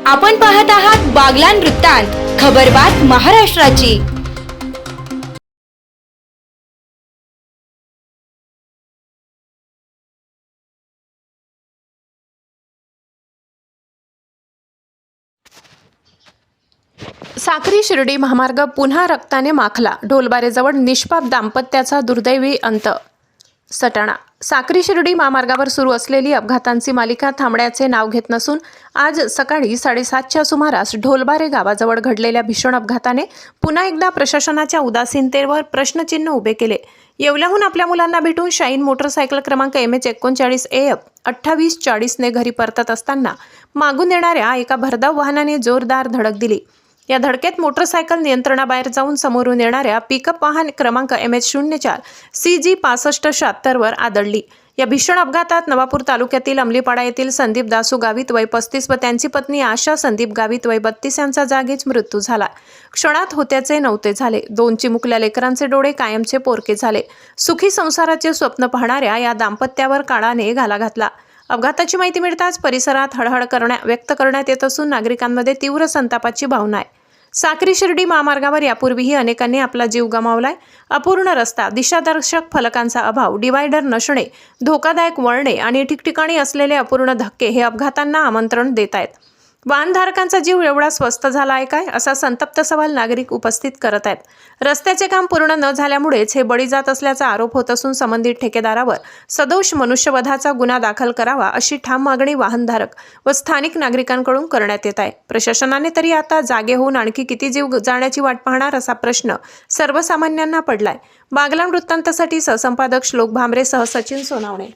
आपण पाहत आहात बागलाण वृत्तांत, खबरबात महाराष्ट्राची। साक्री शिर्डी महामार्ग पुन्हा रक्ताने माखला। ढोलबारेजवळ निष्पाप दाम्पत्याचा दुर्दैवी अंत। सटाणा साक्री शिर्डी महामार्गावर सुरू असलेली अपघातांची मालिका थांबण्याचे नाव घेत नसून आज सकाळी 7:30च्या सुमारास ढोलबारे गावाजवळ घडलेल्या भीषण अपघाताने पुन्हा एकदा प्रशासनाच्या उदासीनतेवर प्रश्नचिन्ह उभे केले। येवल्याहून आपल्या मुलांना भेटून शाईन मोटरसायकल क्रमांक MH39 AF 2840 ने घरी परतत असताना मागून येणाऱ्या एका भरधाव वाहनाने जोरदार धडक दिली। या धडकेत मोटरसायकल नियंत्रणाबाहेर जाऊन समोरून येणाऱ्या पिकअप वाहन क्रमांक MH04 CG 6576 वर आदळली। या भीषण अपघातात नवापूर तालुक्यातील अंमलीपाडा येथील संदीप दासू गावित वय 35 व त्यांची पत्नी आशा संदीप गावित वय 32 यांचा जागीच मृत्यू झाला। क्षणात होत्याचे नव्हते झाले। 2 चिमुकल्या लेकरांचे डोळे कायमचे पोरके झाले। सुखी संसाराचे स्वप्न पाहणाऱ्या या दाम्पत्यावर काळाने घाला घातला। अपघाताची माहिती मिळताच परिसरात हळहळ व्यक्त करण्यात येत असून नागरिकांमध्ये तीव्र संतापाची भावना आहे। साक्री शिर्डी महामार्गावर यापूर्वीही अनेकांनी आपला जीव गमावलाय। अपूर्ण रस्ता, दिशादर्शक फलकांचा अभाव, डिवायडर नसणे, धोकादायक वळणे आणि ठिकठिकाणी असलेले अपूर्ण धक्के हे अपघातांना आमंत्रण देत आहेत। वाहनधारकांचा जीव एवढा स्वस्त झाला आहे काय, असा संतप्त सवाल नागरिक उपस्थित करत आहेत। रस्त्याचे काम पूर्ण न झाल्यामुळेच हे बळी जात असल्याचा आरोप होत असून संबंधित ठेकेदारावर सदोष मनुष्यवधाचा गुन्हा दाखल करावा अशी ठाम मागणी वाहनधारक व स्थानिक नागरिकांकडून करण्यात येत आहे। प्रशासनाने तरी आता जागे होऊन आणखी किती जीव जाण्याची वाट पाहणार असा प्रश्न सर्वसामान्यांना पडलाय। बागलाण वृत्तांतासाठी सहसंपादक श्लोक भामरे सह सचिन सोनावणे।